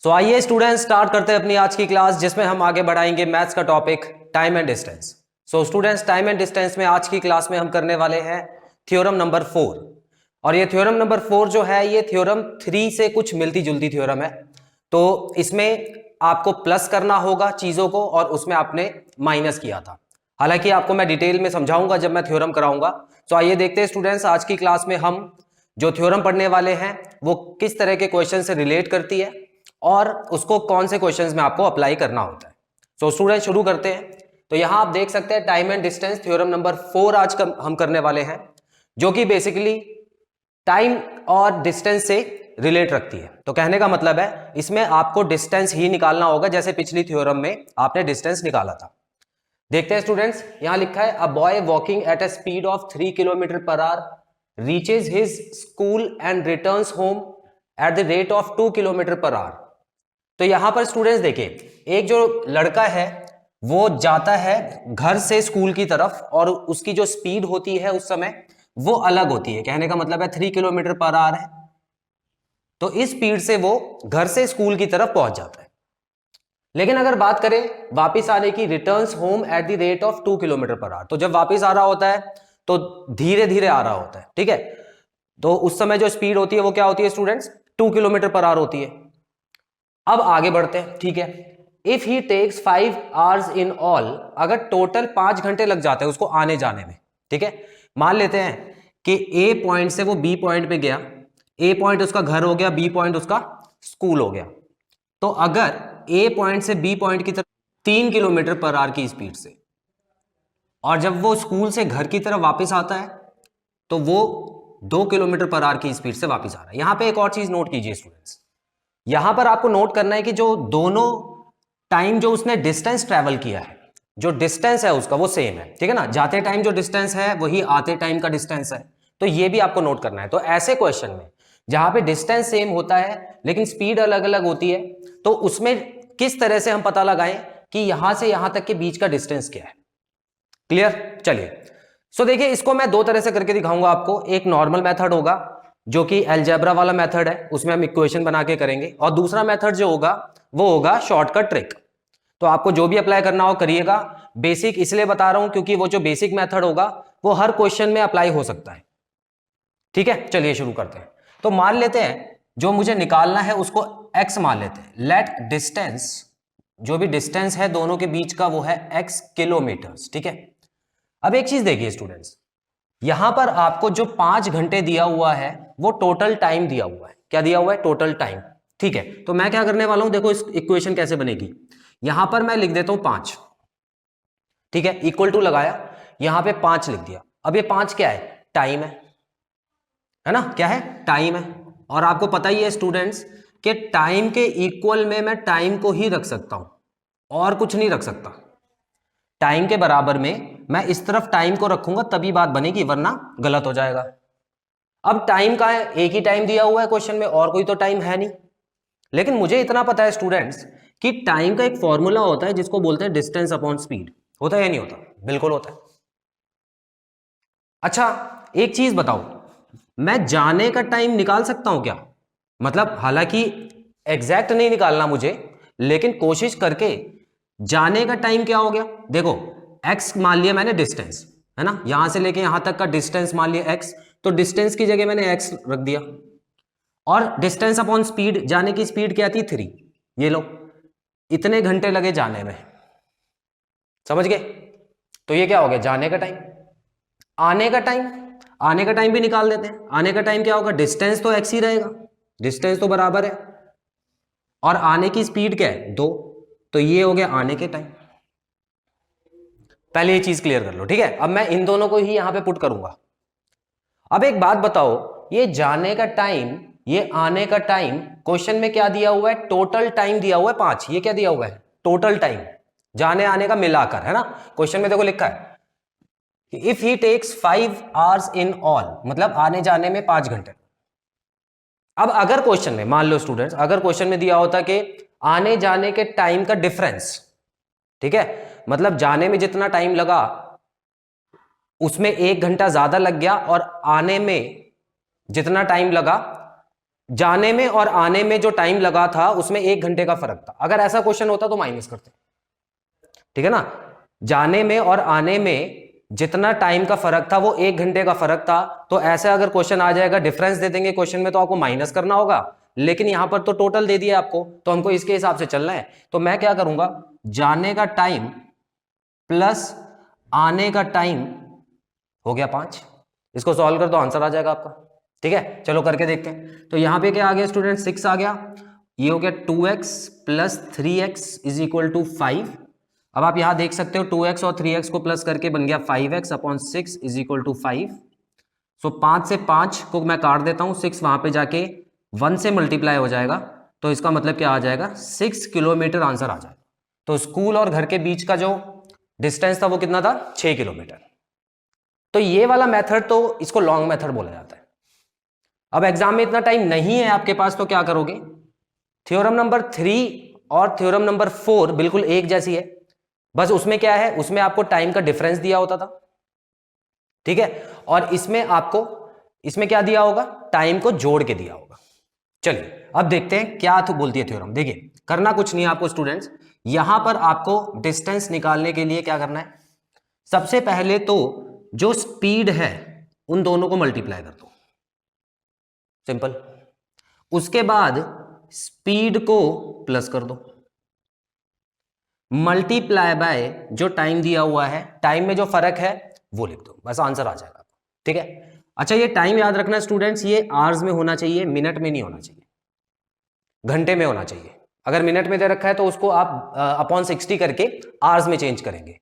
सो आइए students start करते हैं अपनी आज की क्लास, जिसमें हम आगे बढ़ाएंगे मैथ्स का topic time and distance. So students, time and distance में आज की क्लास में हम करने वाले हैं थ्योरम नंबर 4। और ये थ्योरम नंबर 4 जो है ये थ्योरम 3 से कुछ मिलती जुलती थ्योरम है। तो इसमें आपको प्लस करना होगा चीजों को, और उसमें आपने माइनस किया था। हालांकि आपको मैं डिटेल में समझाऊंगा जब मैं थ्योरम कराऊंगा। तो आइए देखते हैं स्टूडेंट्स, आज की क्लास में हम जो थ्योरम पढ़ने वाले हैं वो किस तरह के क्वेश्चन से रिलेट करती है और उसको कौन से क्वेश्चंस में आपको अप्लाई करना होता है। सो स्टूडेंट शुरू करते हैं। तो यहां आप देख सकते हैं time and distance theorem number 4 आज हम करने वाले हैं, जो कि बेसिकली टाइम और डिस्टेंस से रिलेट रखती है। तो कहने का मतलब है इसमें आपको डिस्टेंस ही निकालना होगा, जैसे पिछली थ्योरम में आपने डिस्टेंस निकाला था। देखते हैं स्टूडेंट्स, यहां लिखा है a boy walking at a speed of 3 kilometre per hour reaches his school and returns home at the rate of 2 kilometre per hour. तो यहां पर स्टूडेंट्स देखिए, एक जो लड़का है वो जाता है घर से स्कूल की तरफ, और उसकी जो स्पीड होती है उस समय वो अलग होती है। कहने का मतलब है 3 किलोमीटर पर आवर है, तो इस स्पीड से वो घर से स्कूल की तरफ पहुंच जाता है। लेकिन अगर बात करें वापिस आने की, returns home at the rate of 2 kilometre per hour, तो जब वापिस आ रहा होता है तो धीरे धीरे आ रहा होता है, ठीक है। तो उस समय जो स्पीड होती है वो क्या होती है स्टूडेंट्स, 2 किलोमीटर पर आवर होती है। अब आगे बढ़ते हैं, ठीक है। If he takes 5 hours in all, अगर टोटल 5 घंटे लग जाते हैं उसको आने जाने में, ठीक है। मान लेते हैं कि ए पॉइंट से वो बी पॉइंट पे गया, ए पॉइंट उसका घर हो गया, बी पॉइंट उसका स्कूल हो गया। तो अगर ए पॉइंट से बी पॉइंट की तरफ 3 किलोमीटर पर आवर की स्पीड से, और जब वो स्कूल से घर की तरफ वापस आता है तो वो 2 किलोमीटर पर आवर की स्पीड से वापस आ रहा है। यहां पे एक और चीज नोट कीजिए स्टूडेंट्स, यहां पर आपको नोट करना है कि जो दोनों टाइम जो उसने डिस्टेंस ट्रेवल किया है, जो डिस्टेंस है उसका वो सेम है, ठीक है ना। जाते टाइम जो डिस्टेंस है वही आते टाइम का डिस्टेंस है। तो ये भी आपको नोट करना है। तो ऐसे क्वेश्चन में जहां पे डिस्टेंस सेम होता है लेकिन स्पीड अलग अलग होती है, तो उसमें किस तरह से हम पता लगाएं कि यहां से यहां तक के बीच का डिस्टेंस क्या है। क्लियर? चलिए, सो देखिए, इसको मैं दो तरह से करके दिखाऊंगा आपको। एक नॉर्मल मेथड होगा जो कि अलजेब्रा वाला मेथड है, उसमें हम इक्वेशन बना के करेंगे, और दूसरा मेथड जो होगा वो होगा शॉर्टकट ट्रिक। तो आपको जो भी अप्लाई करना हो करिएगा। बेसिक इसलिए बता रहा हूं क्योंकि वो जो बेसिक मेथड होगा वो हर क्वेश्चन में अप्लाई हो सकता है, ठीक है। चलिए शुरू करते हैं। तो मान लेते हैं जो मुझे निकालना है उसको x मान लेते हैं। लेट डिस्टेंस, जो भी डिस्टेंस है दोनों के बीच का वो है x किलोमीटर्स, ठीक है। अब एक चीज देखिए स्टूडेंट्स, यहां पर आपको जो 5 घंटे दिया हुआ है वो टोटल टाइम दिया हुआ है। क्या दिया हुआ है? टोटल टाइम, ठीक है। तो मैं क्या करने वाला हूं, देखो इस इक्वेशन कैसे बनेगी। यहां पर मैं लिख देता हूं 5, ठीक है। इक्वल टू लगाया, यहां पे 5 लिख दिया। अब ये 5 क्या है? टाइम है ना। क्या है? टाइम है। और आपको पता ही है स्टूडेंट्स कि टाइम के इक्वल में मैं टाइम को ही रख सकता हूं और कुछ नहीं रख सकता। टाइम के बराबर में मैं इस तरफ टाइम को रखूंगा तभी बात बनेगी, वरना गलत हो जाएगा। अब टाइम का है, एक ही टाइम दिया हुआ है क्वेश्चन में, और कोई तो टाइम है नहीं। लेकिन मुझे इतना पता है स्टूडेंट्स कि टाइम का एक फॉर्मूला होता है जिसको बोलते हैं डिस्टेंस अपॉन स्पीड। होता है या नहीं होता? बिल्कुल होता है। अच्छा, एक चीज बताओ, मैं जाने का टाइम निकाल सकता हूं क्या? मतलब हालांकि एग्जैक्ट नहीं निकालना मुझे, लेकिन कोशिश करके जाने का टाइम क्या हो गया। देखो, x मान लिया मैंने डिस्टेंस, है ना, यहां से लेके यहां तक का डिस्टेंस मान लिया x, तो डिस्टेंस की जगह मैंने x रख दिया। और डिस्टेंस अपॉन स्पीड, जाने की स्पीड क्या थी? 3। ये लो, इतने घंटे लगे जाने में, समझ गए। तो ये क्या हो गया? जाने का टाइम। आने का टाइम, आने का टाइम भी निकाल देते हैं। आने का टाइम क्या होगा? डिस्टेंस तो x ही रहेगा, डिस्टेंस तो बराबर है, और आने की स्पीड क्या है? 2। तो ये हो गया आने के टाइम। पहले ये चीज क्लियर कर लो, ठीक है। अब मैं इन दोनों को ही यहां पे पुट करूंगा। अब एक बात बताओ, ये जाने का टाइम, ये आने का टाइम, क्वेश्चन में क्या दिया हुआ है? टोटल टाइम दिया हुआ है 5। ये क्या दिया हुआ है? टोटल टाइम, जाने आने का मिलाकर, है ना। क्वेश्चन में देखो लिखा है if he takes 5 hours in all, मतलब आने जाने में 5 घंटे। अब अगर क्वेश्चन में मान लो स्टूडेंट्स, अगर क्वेश्चन में दिया होता कि आने जाने के टाइम का डिफरेंस, ठीक है, मतलब जाने में जितना टाइम लगा उसमें 1 घंटा ज्यादा लग गया, और आने में जितना टाइम लगा जाने में और आने में जो टाइम लगा था उसमें 1 घंटे का फर्क था। अगर ऐसा क्वेश्चन होता तो माइनस करते, ठीक है ना। जाने में और आने में जितना टाइम का फर्क था वो 1 घंटे का फर्क था, तो ऐसा अगर क्वेश्चन आ जाएगा, डिफरेंस दे देंगे क्वेश्चन में, तो आपको माइनस करना होगा। लेकिन यहां पर तो टोटल दे दिया आपको, तो हमको इसके हिसाब से चलना है। तो मैं क्या करूंगा, जाने का टाइम प्लस आने का टाइम हो गया 5। इसको सॉल्व कर दो, आंसर आ जाएगा आपका। ठीक है, चलो करके देखते हैं। तो यहां पे क्या आ गया स्टूडेंट, 6 आ गया। ये हो गया 2x plus 3x is equal to 5। अब आप यहां देख सकते हो 2x और 3x को प्लस करके बन गया 5x upon 6 is equal to 5। So 5 से 5 को मैं काट देता हूं, 6 वहां पे जाके 1 से मल्टीप्लाई हो जाएगा, तो इसका मतलब क्या आ जाएगा, 6 किलोमीटर आंसर आ जाएगा। तो स्कूल और घर के बीच का जो डिस्टेंस था वो कितना था, 6 किलोमीटर। तो ये वाला मेथड, तो इसको लॉन्ग मेथड बोला जाता है। अब एग्जाम में इतना टाइम नहीं है आपके पास, तो क्या करोगे, थ्योरम नंबर 3 और थ्योरम नंबर 4 बिल्कुल एक जैसी है, बस उसमें क्या है, उसमें आपको टाइम का डिफरेंस दिया होता था, ठीक है, और इसमें क्या दिया होगा, टाइम को जोड़ के दिया होगा। चलिए अब देखते हैं क्या तो बोलती है थ्योरम। देखिए करना कुछ नहीं है आपको स्टूडेंट्स, यहां पर आपको डिस्टेंस निकालने के लिए क्या करना है, सबसे पहले तो जो स्पीड है उन दोनों को मल्टीप्लाई कर दो, सिंपल। उसके बाद स्पीड को प्लस कर दो, मल्टीप्लाई बाय जो टाइम दिया हुआ है, टाइम में जो फर्क है वो लिख दो, बस आंसर आ जाएगा, ठीक है। अच्छा ये टाइम याद रखना स्टूडेंट्स, ये आवर्स में होना चाहिए, मिनट में नहीं होना चाहिए, घंटे में होना चाहिए। अगर मिनट में दे रखा है तो उसको आप अपॉन 60 करके आवर्स में चेंज करेंगे,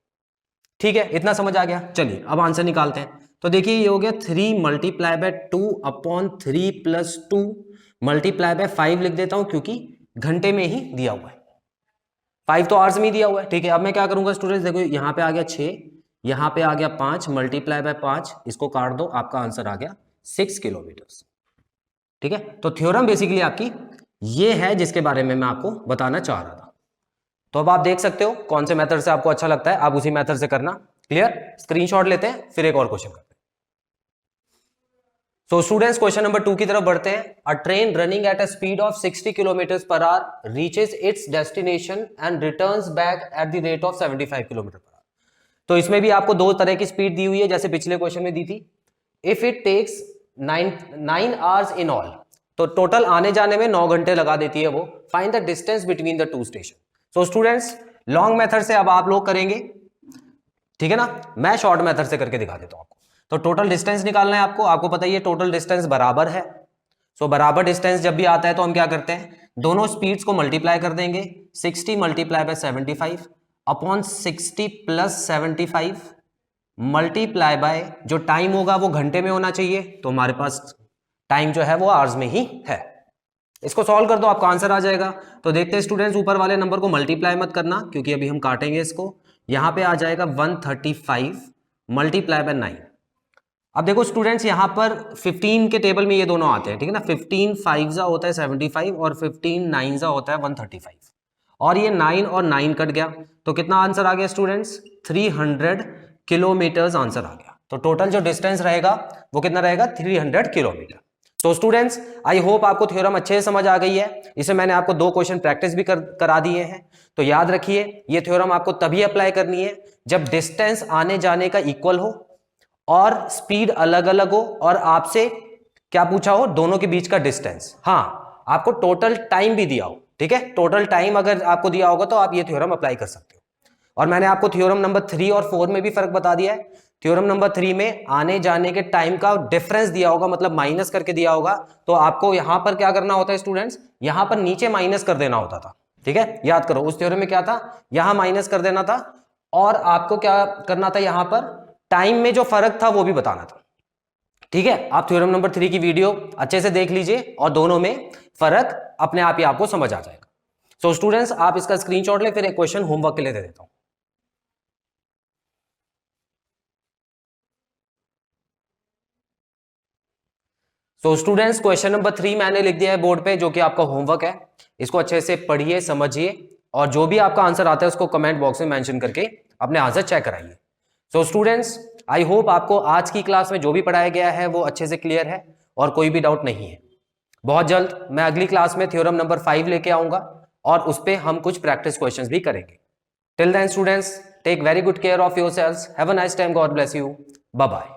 ठीक है, इतना समझ आ गया। चलिए अब आंसर निकालते हैं। तो देखिए ये हो गया 3 multiply by 2 upon 3 plus 2 multiply by 5 लिख देता हूं, क्योंकि घंटे में ही दिया हुआ है, 5 तो आवर्स में ही दिया हुआ है, ठीक है। अब मैं क्या करूंगा स्टूडेंट्स, देखो यहाँ पे आ गया 6, यहाँ पे आ गया 5, मल्टीप्लाई बाय 5, इसको काट दो, आपका आंसर आ गया 6 किलोमीटर, ठीक है। तो थ्योरम बेसिकली आपकी ये है जिसके बारे में मैं आपको बताना चाह रहा था। तो अब आप देख सकते हो कौन से मेथड से आपको अच्छा लगता है, आप उसी मेथड से करना। क्लियर, स्क्रीनशॉट लेते हैं, फिर एक और क्वेश्चन करते हैं। सो स्टूडेंट्स क्वेश्चन नंबर 2 की तरफ बढ़ते हैं। अ train running at a speed of 60 kilometre per hour reaches it's destination and returns back at the rate of 75 kilometre per hour. तो इसमें भी आपको दो तरह की स्पीड दी हुई है, जैसे पिछले क्वेश्चन में दी थी। If it takes 9 hours in all, तो टोटल आने जाने में 9 घंटे लगा देती है वो। Find the distance between the two station. So students long method से अब आप लोग करेंगे, ठीक है ना, मैं शॉर्ट मेथड से करके दिखा देता हूं आपको। तो टोटल डिस्टेंस निकालना है आपको पता ही है टोटल डिस्टेंस बराबर है। सो बराबर डिस्टेंस जब भी आता है तो हम क्या करते हैं, दोनों स्पीड्स को मल्टीप्लाई कर देंगे, 60 multiply by 75 upon 60 plus 75 multiply by जो टाइम होगा वो घंटे में होना चाहिए, तो हमारे पास टाइम जो है वो आवर्स में ही है। इसको सॉल्व कर दो, आपका आंसर आ जाएगा। तो देखते हैं स्टूडेंट्स, ऊपर वाले नंबर को मल्टीप्लाई मत करना क्योंकि अभी हम काटेंगे इसको। यहां पे आ जाएगा 135 मल्टीप्लाई बाय 9। अब देखो स्टूडेंट्स यहां पर 15 के टेबल में ये दोनों आते हैं, ठीक है ना, 15 5 होता है 75 और 15 9 होता है 135, और ये 9 और 9 कट गया, तो कितना आंसर आ गया स्टूडेंट्स, 300 किलोमीटर आंसर आ गया। तो टोटल जो डिस्टेंस रहेगा वो कितना रहेगा, 300 किलोमीटर। तो स्टूडेंट्स आई होप आपको थ्योरम अच्छे से समझ आ गई है। इसे मैंने आपको 2 क्वेश्चन प्रैक्टिस भी करा दिए हैं। तो याद रखिए ये थ्योरम आपको तभी अप्लाई करनी है जब डिस्टेंस आने जाने का इक्वल हो और स्पीड अलग अलग हो और आपसे क्या पूछा हो, दोनों के बीच का डिस्टेंस। हाँ, आपको टोटल टाइम भी दिया हो, ठीक है, टोटल टाइम अगर आपको दिया होगा तो आप ये थ्योरम अप्लाई कर सकते हो। और मैंने आपको थ्योरम नंबर 3 और 4 में भी फर्क बता दिया है। थ्योरम नंबर 3 में आने जाने के टाइम का डिफरेंस दिया होगा, मतलब माइनस करके दिया होगा, तो आपको यहां पर क्या करना होता है स्टूडेंट्स, यहां पर नीचे माइनस कर देना होता था, ठीक है। याद करो उस थ्योरम में क्या था, यहां माइनस कर देना था, और आपको क्या करना था, यहां पर टाइम में जो फर्क था वो भी बताना था, ठीक है। आप थ्योरम नंबर 3 की वीडियो अच्छे से देख लीजिए और दोनों में फर्क अपने आप ही आपको समझ आ जाएगा। सो स्टूडेंट्स आप इसका स्क्रीनशॉट ले, फिर एक क्वेश्चन होमवर्क के लिए दे देता हूं। तो स्टूडेंट्स क्वेश्चन नंबर 3 मैंने लिख दिया है बोर्ड पे, जो कि आपका होमवर्क है। इसको अच्छे से पढ़िए, समझिए, और जो भी आपका आंसर आता है उसको कमेंट बॉक्स में मेंशन करके अपने आंसर चेक कराइए। सो स्टूडेंट्स आई होप आपको आज की क्लास में जो भी पढ़ाया गया है वो अच्छे से क्लियर है और कोई भी डाउट नहीं है। बहुत जल्द मैं अगली क्लास में थ्योरम नंबर 5 लेके आऊंगा और उस पे हम कुछ प्रैक्टिस क्वेश्चंस भी करेंगे। Till then students, take very good care of yourselves, have a nice time, God bless you, bye bye.